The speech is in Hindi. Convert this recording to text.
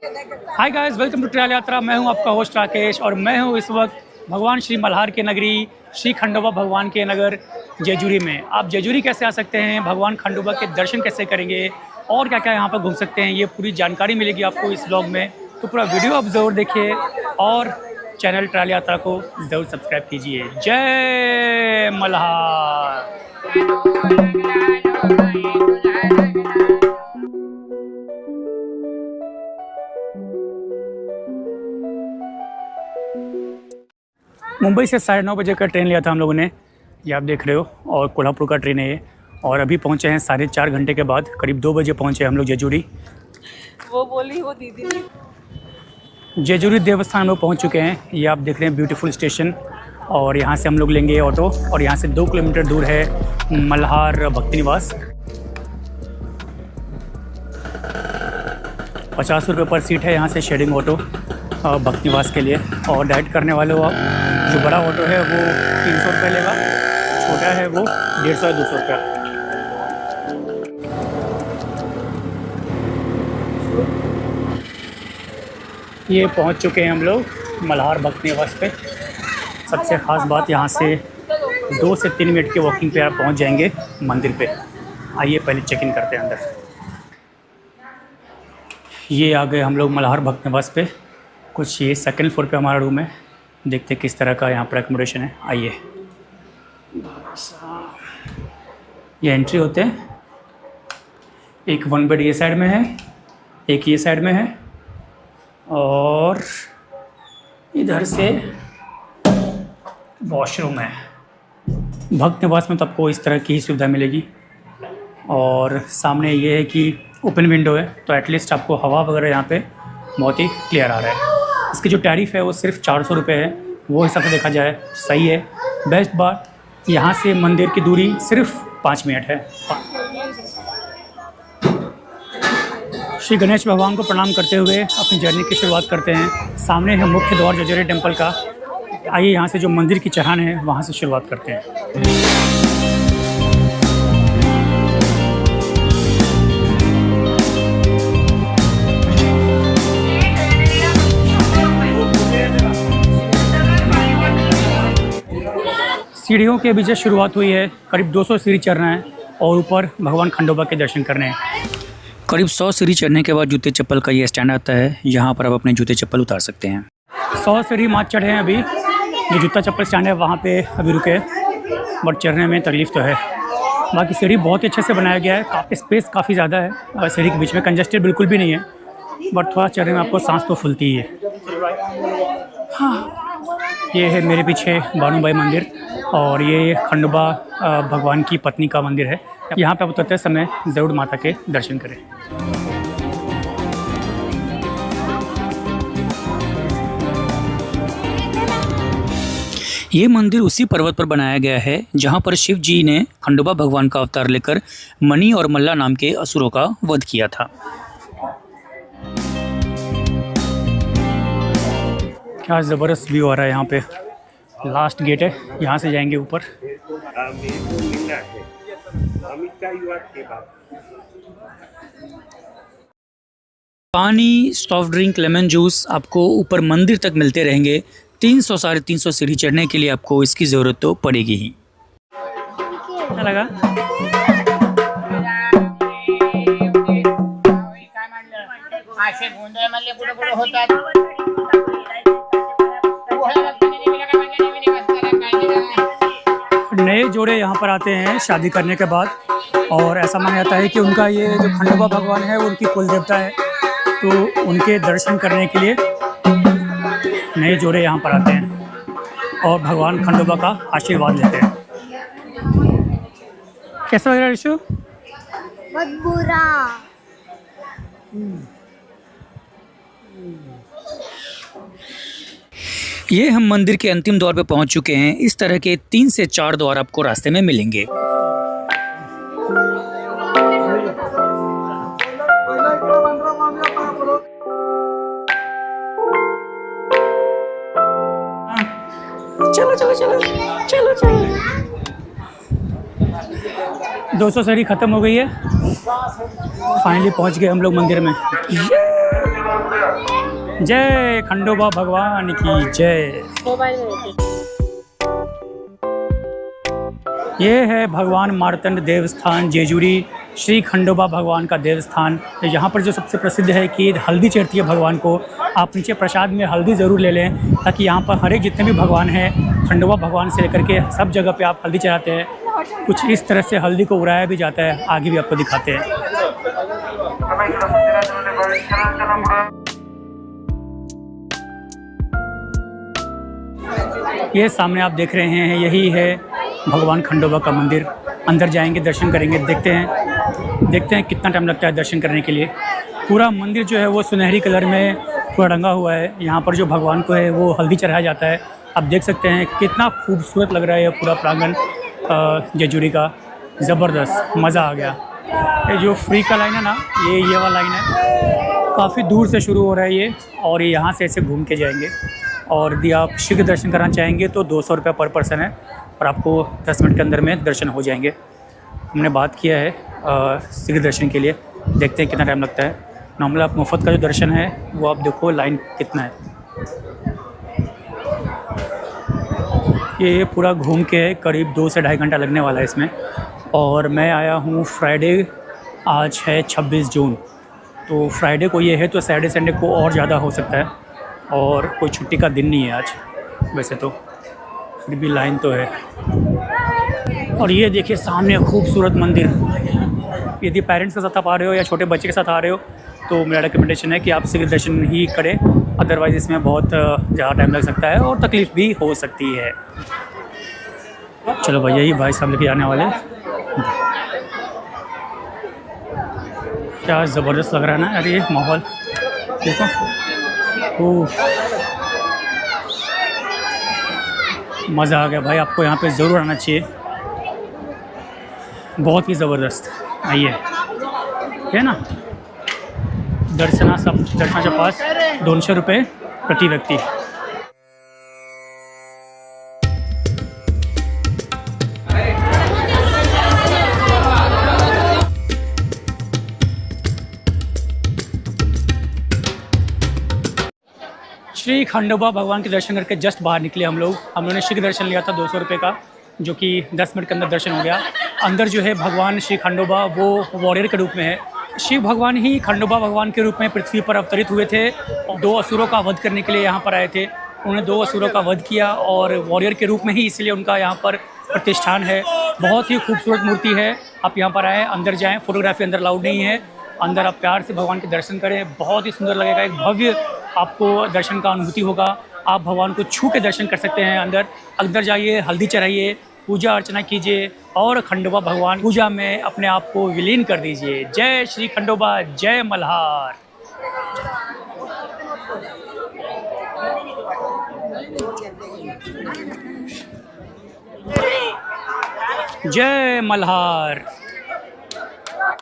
Hi guys, welcome to trial Yatra. मैं हूं आपका होस्ट राकेश और मैं हूं इस वक्त भगवान श्री मल्हार के नगरी श्री खंडोबा भगवान के नगर जेजुरी में। आप जेजुरी कैसे आ सकते हैं, भगवान खंडोबा के दर्शन कैसे करेंगे और क्या क्या यहाँ पर घूम सकते हैं, ये पूरी जानकारी मिलेगी आपको इस ब्लॉग में। तो पूरा वीडियो आप ज़रूर देखिए और चैनल ट्रायल यात्रा को ज़रूर सब्सक्राइब कीजिए। जय मल्हार। मुंबई से 9:30 बजे का ट्रेन लिया था हम लोगों ने, ये आप देख रहे हो, और कोल्हापुर का ट्रेन है ये। और अभी पहुंचे हैं 4:30 घंटे के बाद, करीब 2 बजे पहुंचे हम लोग जेजुरी। वो बोली वो दीदी जेजुरी देवस्थान हम लोग पहुँच चुके हैं। ये आप देख रहे हैं ब्यूटीफुल स्टेशन, और यहाँ से हम लोग लेंगे ऑटो और यहाँ से 2 किलोमीटर दूर है मल्हार भक्ति निवास। 50 रुपये पर सीट है यहाँ से शेयरिंग ऑटो भक्ति निवास के लिए। और डाइट करने वाले वो जो बड़ा ऑटो है वो 300 रुपये लेगा, छोटा है वो 150 या 200 रुपये। ये पहुंच चुके हैं हम लोग मल्हार भक्ति निवास पे। सबसे ख़ास बात, यहाँ से 2 से 3 मिनट के वॉकिंग पे आप पहुँच जाएंगे मंदिर पे। आइए पहले चेक इन करते हैं अंदर। ये आ गए हम लोग मल्हार भक्ति निवास पे। कुछ ये 2nd फ्लोर पे हमारा रूम है। देखते किस तरह का यहाँ पर एकोमोडेशन है। आइए, ये एंट्री होते हैं। एक 1 बेड ये साइड में है, एक ये साइड में है, और इधर से वॉशरूम है। भक्त निवास में तो आपको इस तरह की ही सुविधा मिलेगी। और सामने ये है कि ओपन विंडो है, तो एटलीस्ट आपको हवा वगैरह यहाँ पे बहुत ही क्लियर आ रहा है। इसकी जो टैरिफ है वो सिर्फ 400 रुपये है। वो हिसाब से देखा जाए सही है। बेस्ट बात, यहाँ से मंदिर की दूरी सिर्फ 5 मिनट है। श्री गणेश भगवान को प्रणाम करते हुए अपनी जर्नी की शुरुआत करते हैं। सामने है मुख्य द्वार जेजुरी टेम्पल का। आइए यहाँ से जो मंदिर की चढ़ान है वहाँ से शुरुआत करते हैं। सीढ़ियों के बीच से शुरुआत हुई है। करीब 200 सीढ़ी चढ़ना है और ऊपर भगवान खंडोबा के दर्शन करने हैं। करीब 100 सीढ़ी चढ़ने के बाद जूते चप्पल का ये स्टैंड आता है, यहाँ पर आप अपने जूते चप्पल उतार सकते हैं। 100 सीढ़ी मात्र चढ़े हैं अभी। जो जूता चप्पल स्टैंड है वहाँ पे अभी रुके, बट चढ़ने में तकलीफ़ तो है। बाकी सीढ़ी बहुत अच्छे से बनाया गया है, स्पेस काफ़ी ज़्यादा है और सीढ़ी के बीच में कंजस्टेड बिल्कुल भी नहीं है, बट थोड़ा चढ़ने में आपको सांस तो फूलती ही है। हाँ, ये है मेरे पीछे भानुबाई मंदिर, और ये खंडोबा भगवान की पत्नी का मंदिर है। यहाँ पर उतरते समय ज़रूर माता के दर्शन करें। ये मंदिर उसी पर्वत पर बनाया गया है जहाँ पर शिव जी ने खंडोबा भगवान का अवतार लेकर मणि और मल्ला नाम के असुरों का वध किया था। क्या ज़बरदस्त व्यू आ रहा है यहाँ पे। लास्ट गेट है, यहाँ से जाएंगे ऊपर। पानी, सॉफ्ट ड्रिंक, लेमन जूस आपको ऊपर मंदिर तक मिलते रहेंगे। 300 साढ़े 300 सीढ़ी चढ़ने के लिए आपको इसकी ज़रूरत तो पड़ेगी ही। क्या लगा? नए जोड़े यहाँ पर आते हैं शादी करने के बाद, और ऐसा माना जाता है कि उनका ये जो खंडोबा भगवान है वो उनकी कुल देवता है, तो उनके दर्शन करने के लिए नए जोड़े यहाँ पर आते हैं और भगवान खंडोबा का आशीर्वाद लेते हैं। कैसा लग रहा है ऋषु? बहुत बुरा। ये हम मंदिर के अंतिम द्वार पे पहुंच चुके हैं। इस तरह के 3 से 4 द्वार आपको रास्ते में मिलेंगे। चलो चलो चलो चलो चलो। 200 सीढ़ी ख़त्म हो गई है। फाइनली पहुंच गए हम लोग मंदिर में। जय खंडोबा भगवान की जय। ये है भगवान मार्तंड देवस्थान जेजुरी, श्री खंडोबा भगवान का देवस्थान। यहाँ पर जो सबसे प्रसिद्ध है कि हल्दी चढ़ती है भगवान को। आप नीचे प्रसाद में हल्दी ज़रूर ले लें, ताकि यहाँ पर हर एक जितने भी भगवान हैं, खंडोबा भगवान से लेकर के सब जगह पे आप हल्दी चढ़ाते हैं। कुछ इस तरह से हल्दी को उड़ाया भी जाता है, आगे भी आपको दिखाते हैं। ये सामने आप देख रहे हैं, यही है भगवान खंडोबा का मंदिर। अंदर जाएंगे, दर्शन करेंगे, देखते हैं कितना टाइम लगता है दर्शन करने के लिए। पूरा मंदिर जो है वो सुनहरी कलर में पूरा रंगा हुआ है। यहाँ पर जो भगवान को है वो हल्दी चढ़ाया जाता है। आप देख सकते हैं कितना खूबसूरत लग रहा है ये पूरा प्रांगण जेजुरी का। ज़बरदस्त, मज़ा आ गया। ये जो फ्री का लाइन है ना, ये वाला लाइन है, काफ़ी दूर से शुरू हो रहा है ये, और ये यहाँ से ऐसे घूम के जाएंगे। और यदि आप शीघ्र दर्शन करना चाहेंगे तो 200 रुपये पर पर्सन है, और आपको 10 मिनट के अंदर में दर्शन हो जाएंगे। हमने बात किया है शीघ्र दर्शन के लिए, देखते हैं कितना टाइम लगता है। नॉर्मल आप मुफ्त का जो दर्शन है वो आप देखो लाइन कितना है। ये पूरा घूम के करीब 2 से ढाई घंटा लगने वाला है इसमें। और मैं आया हूँ फ्राइडे, आज है 26 जून, तो फ्राइडे को ये है, तो सैटरडे संडे को और ज़्यादा हो सकता है, और कोई छुट्टी का दिन नहीं है आज वैसे तो, फिर भी लाइन तो है। और ये देखिए सामने खूबसूरत मंदिर। यदि पेरेंट्स के साथ आप आ रहे हो या छोटे बच्चे के साथ आ रहे हो तो मेरा रिकमेंडेशन है कि आप शीघ्र दर्शन ही करें, अदरवाइज़ इसमें बहुत ज़्यादा टाइम लग सकता है और तकलीफ़ भी हो सकती है। चलो भैया, ये भाई साहब लेके आने वाले, क्या ज़बरदस्त लग रहा है ना यार ये माहौल, देखो। मज़ा आ गया भाई, आपको यहाँ पे ज़रूर आना चाहिए, बहुत ही ज़बरदस्त। आइए, है ना। दर्शनाच्या पास 200 रुपये प्रति व्यक्ति। श्री खंडोबा भगवान के दर्शन करके जस्ट बाहर निकले हम लोग। हम लोगों ने शीघ्र दर्शन लिया था 200 रुपये का, जो कि 10 मिनट के अंदर दर्शन हो गया। अंदर जो है भगवान श्री खंडोबा वो वॉरियर के रूप में है। शिव भगवान ही खंडोबा भगवान के रूप में पृथ्वी पर अवतरित हुए थे और 2 असुरों का वध करने के लिए यहाँ पर आए थे। उन्होंने 2 असुरों का वध किया और वॉरियर के रूप में ही इसलिए उनका यहाँ पर प्रतिष्ठान है। बहुत ही खूबसूरत मूर्ति है। आप यहाँ पर आएँ, अंदर जाएँ, फोटोग्राफी अंदर अलाउड नहीं है। अंदर आप प्यार से भगवान के दर्शन करें, बहुत ही सुंदर लगेगा। एक भव्य आपको दर्शन का अनुभूति होगा। आप भगवान को छू के दर्शन कर सकते हैं। अंदर जाइए, हल्दी चढ़ाइए, पूजा अर्चना कीजिए और खंडोबा भगवान पूजा में अपने आप को विलीन कर दीजिए। जय श्री खंडोबा, जय मल्हार। जय मल्हार।